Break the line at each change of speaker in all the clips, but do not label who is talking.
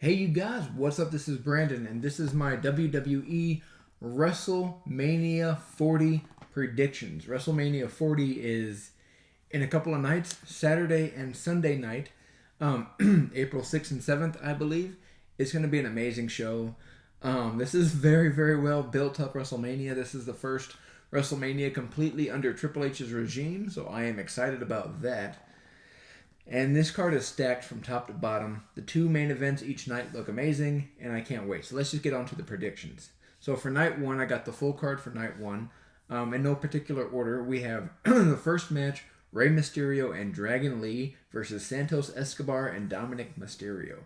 Hey, you guys, what's up? This is Brandon, and this is my WWE WrestleMania 40 predictions. WrestleMania 40 is in a couple of nights, Saturday and Sunday night, April 6th and 7th, I believe. It's going to be an amazing show. This is very, very well built up WrestleMania. This is the first WrestleMania completely under Triple H's regime, so I am excited about that. And this card is stacked from top to bottom. The two main events each night look amazing, and I can't wait. So let's just get on to the predictions. So for night one, I got the full card for night one. In no particular order, we have the first match, Rey Mysterio and Dragon Lee versus Santos Escobar and Dominic Mysterio.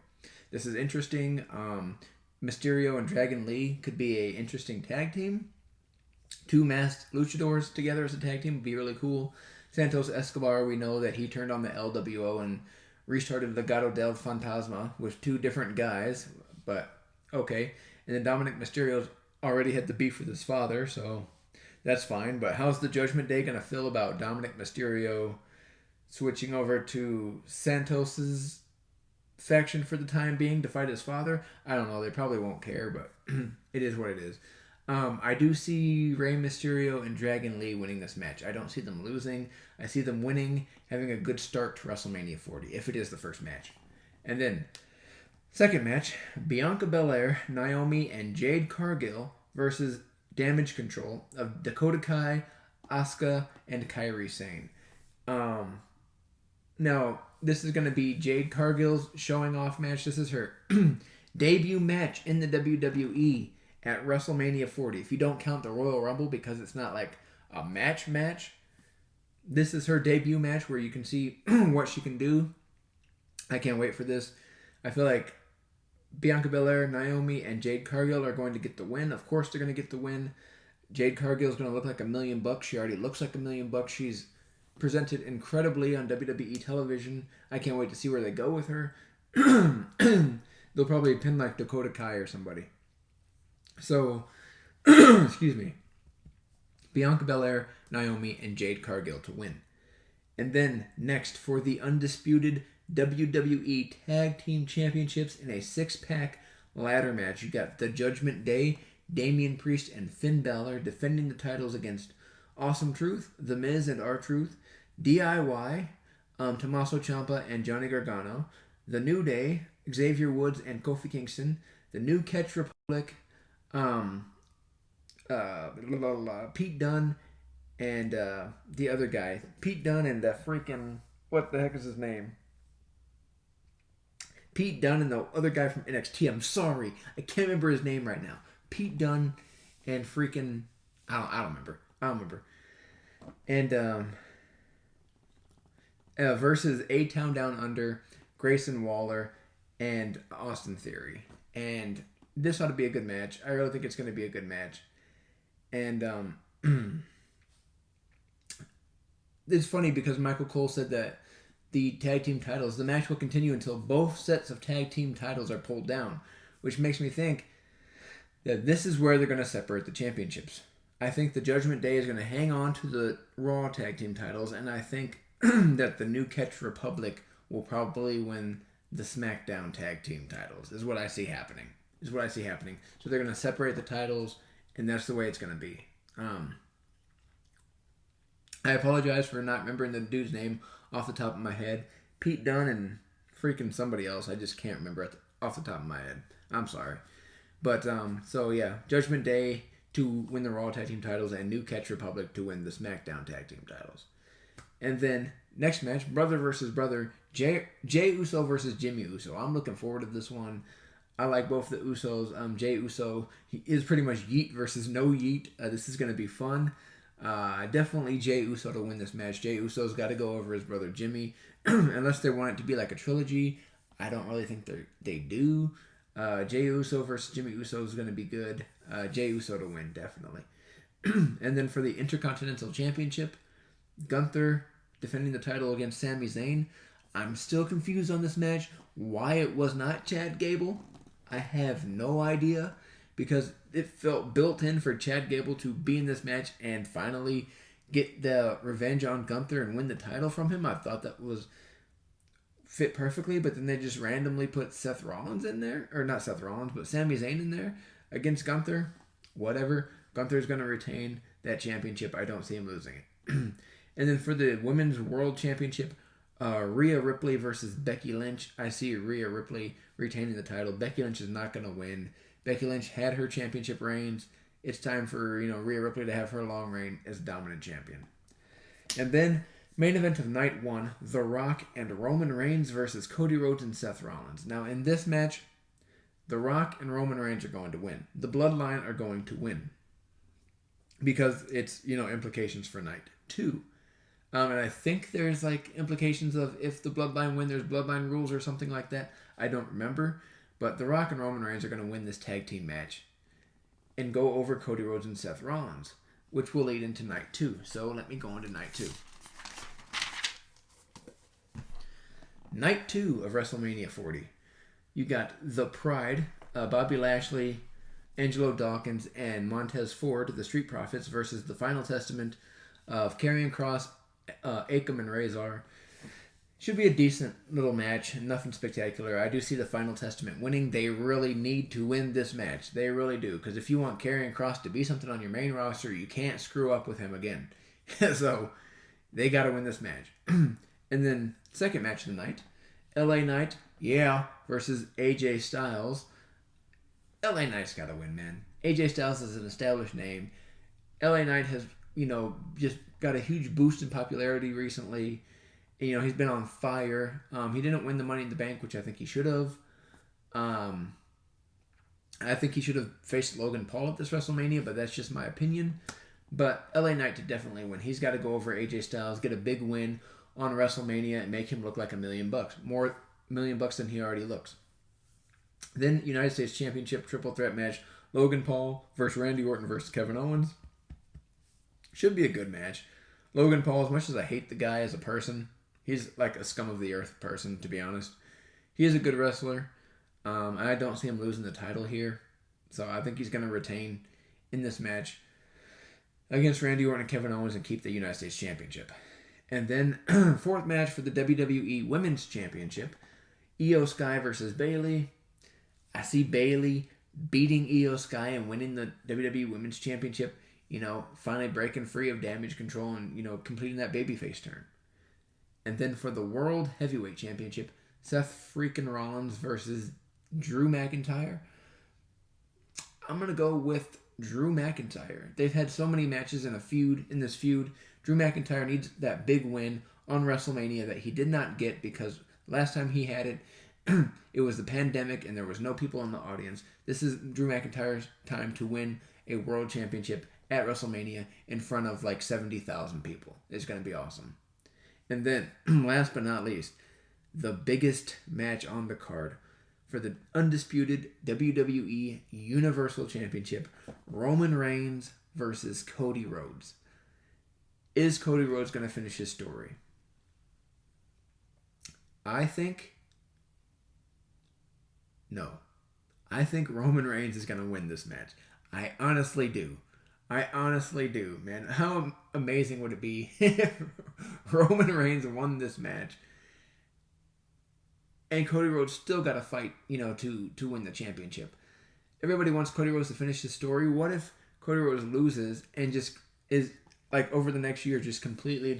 This is interesting. Mysterio and Dragon Lee could be an interesting tag team. Two masked luchadors together as a tag team would be really cool. Santos Escobar, we know that he turned on the LWO and restarted Legado del Fantasma with two different guys, but okay. And then Dominic Mysterio's already had the beef with his father, so that's fine. But how's the Judgment Day going to feel about Dominic Mysterio switching over to Santos's faction for the time being to fight his father? I don't know. They probably won't care, but it is what it is. I do see Rey Mysterio and Dragon Lee winning this match. I don't see them losing. I see them winning, having a good start to WrestleMania 40, if it is the first match. And then, second match, Bianca Belair, Naomi, and Jade Cargill versus Damage Control of Dakota Kai, Asuka, and Kairi Sane. Now, this is going to be Jade Cargill's showing off match. This is her debut match in the WWE. At WrestleMania 40. If you don't count the Royal Rumble because it's not like a match, this is her debut match where you can see what she can do. I can't wait for this. I feel like Bianca Belair, Naomi, and Jade Cargill are going to get the win. Of course they're going to get the win. Jade Cargill is going to look like $1 million. She already looks like $1 million. She's presented incredibly on WWE television. I can't wait to see where they go with her. They'll probably pin like Dakota Kai or somebody. So, excuse me, Bianca Belair, Naomi, and Jade Cargill to win. And then next for the undisputed WWE Tag Team Championships in a 6-pack ladder match, you got the Judgment Day, Damian Priest, and Finn Balor defending the titles against Awesome Truth, The Miz and R-Truth, DIY, Tommaso Ciampa and Johnny Gargano, The New Day, Xavier Woods and Kofi Kingston, the New Catch Republic, Pete Dunne and the other guy. Pete Dunne and the freaking... What the heck is his name? Pete Dunne and the other guy from NXT. I'm sorry. I can't remember his name right now. Pete Dunne and freaking... I don't remember. And versus A-Town Down Under, Grayson Waller, and Austin Theory. And this ought to be a good match. I really think it's going to be a good match. And it's funny because Michael Cole said that the tag team titles, the match will continue until both sets of tag team titles are pulled down, which makes me think that this is where they're going to separate the championships. I think the Judgment Day is going to hang on to the Raw tag team titles, and I think that the New Catch Republic will probably win the SmackDown tag team titles, is what I see happening. So they're going to separate the titles, and that's the way it's going to be. I apologize for not remembering the dude's name off the top of my head. Pete Dunne and freaking somebody else. I just can't remember it off the top of my head. I'm sorry. But, so yeah, Judgment Day to win the Raw tag team titles and New Catch Republic to win the SmackDown tag team titles. And then, next match, brother versus brother, Jay Uso versus Jimmy Uso. I'm looking forward to this one. I like both the Usos. Jay Uso, he is pretty much yeet versus no yeet. This is going to be fun. Definitely Jay Uso to win this match. Jay Uso's got to go over his brother Jimmy. Unless they want it to be like a trilogy. I don't really think they do. Jay Uso versus Jimmy Uso is going to be good. Jay Uso to win, definitely. And then for the Intercontinental Championship, Gunther defending the title against Sami Zayn. I'm still confused on this match. Why it was not Chad Gable, I have no idea, because it felt built in for Chad Gable to be in this match and finally get the revenge on Gunther and win the title from him. I thought that was fit perfectly, but then they just randomly put Seth Rollins in there, or not Seth Rollins, but Sami Zayn in there against Gunther. Whatever. Gunther's going to retain that championship. I don't see him losing it. And then for the Women's World Championship, Rhea Ripley versus Becky Lynch. I see Rhea Ripley retaining the title. Becky Lynch is not going to win. Becky Lynch had her championship reigns. It's time for Rhea Ripley to have her long reign as dominant champion. And then main event of night 1, The Rock and Roman Reigns versus Cody Rhodes and Seth Rollins. Now in this match, The Rock and Roman Reigns are going to win. The Bloodline are going to win. Because it's, implications for night 2. And I think there's implications of if the Bloodline win, there's Bloodline rules or something like that. I don't remember. But The Rock and Roman Reigns are going to win this tag team match and go over Cody Rhodes and Seth Rollins, which will lead into night 2. So let me go on to night 2. Night 2 of WrestleMania 40. You got The Pride, Bobby Lashley, Angelo Dawkins, and Montez Ford, the Street Profits, versus the Final Testament of Karrion Kross, Akam, and Razor. Should be a decent little match. Nothing spectacular. I do see the Final Testament winning. They really need to win this match. They really do. Because if you want Karrion Kross to be something on your main roster, you can't screw up with him again. So, they got to win this match. And then, second match of the night. LA Knight, versus AJ Styles. LA Knight's got to win, man. AJ Styles is an established name. LA Knight has, just got a huge boost in popularity recently. He's been on fire. He didn't win the Money in the Bank, which I think he should have. I think he should have faced Logan Paul at this WrestleMania, but that's just my opinion. But LA Knight to definitely win. He's got to go over AJ Styles, get a big win on WrestleMania, and make him look like $1 million. More $1 million than he already looks. Then United States Championship triple threat match. Logan Paul versus Randy Orton versus Kevin Owens. Should be a good match. Logan Paul, as much as I hate the guy as a person, he's like a scum of the earth person, to be honest. He is a good wrestler. I don't see him losing the title here. So I think he's going to retain in this match against Randy Orton and Kevin Owens and keep the United States Championship. And then fourth match for the WWE Women's Championship. Io Sky versus Bayley. I see Bayley beating Io Sky and winning the WWE Women's Championship. Finally breaking free of damage control and, completing that babyface turn. And then for the World Heavyweight Championship, Seth freaking Rollins versus Drew McIntyre. I'm going to go with Drew McIntyre. They've had so many matches in this feud. Drew McIntyre needs that big win on WrestleMania that he did not get because last time he had it, it was the pandemic and there was no people in the audience. This is Drew McIntyre's time to win a world championship at WrestleMania in front of 70,000 people. It's going to be awesome. And then, last but not least, the biggest match on the card for the undisputed WWE Universal Championship, Roman Reigns versus Cody Rhodes. Is Cody Rhodes going to finish his story? I think no. I think Roman Reigns is going to win this match. I honestly do, man. How amazing would it be if Roman Reigns won this match and Cody Rhodes still got to fight, to win the championship? Everybody wants Cody Rhodes to finish his story. What if Cody Rhodes loses and just is, over the next year, just completely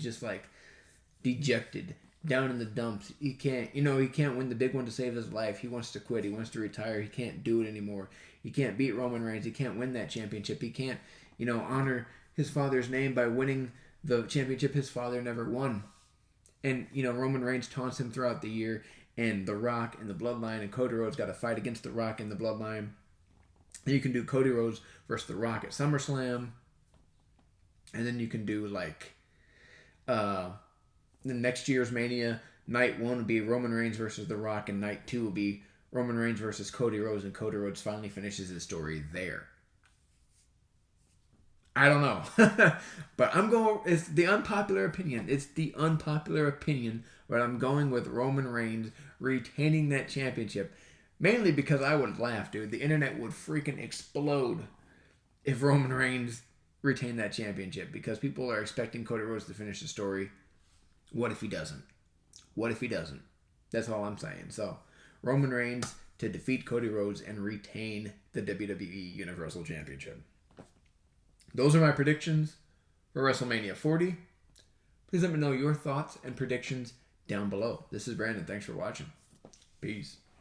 dejected, down in the dumps? He can't win the big one to save his life. He wants to quit. He wants to retire. He can't do it anymore. He can't beat Roman Reigns. He can't win that championship. He can't, honor his father's name by winning the championship his father never won. And, Roman Reigns taunts him throughout the year, and The Rock and the Bloodline, and Cody Rhodes got to fight against The Rock and the Bloodline. And you can do Cody Rhodes versus The Rock at SummerSlam. And then you can do, the next year's Mania, night 1 would be Roman Reigns versus The Rock, and night 2 will be Roman Reigns versus Cody Rhodes, and Cody Rhodes finally finishes his story there. I don't know. But it's the unpopular opinion. But I'm going with Roman Reigns retaining that championship. Mainly because I would laugh, dude. The internet would freaking explode if Roman Reigns retained that championship. Because people are expecting Cody Rhodes to finish the story. What if he doesn't? That's all I'm saying. So, Roman Reigns to defeat Cody Rhodes and retain the WWE Universal Championship. Those are my predictions for WrestleMania 40. Please let me know your thoughts and predictions down below. This is Brandon. Thanks for watching. Peace.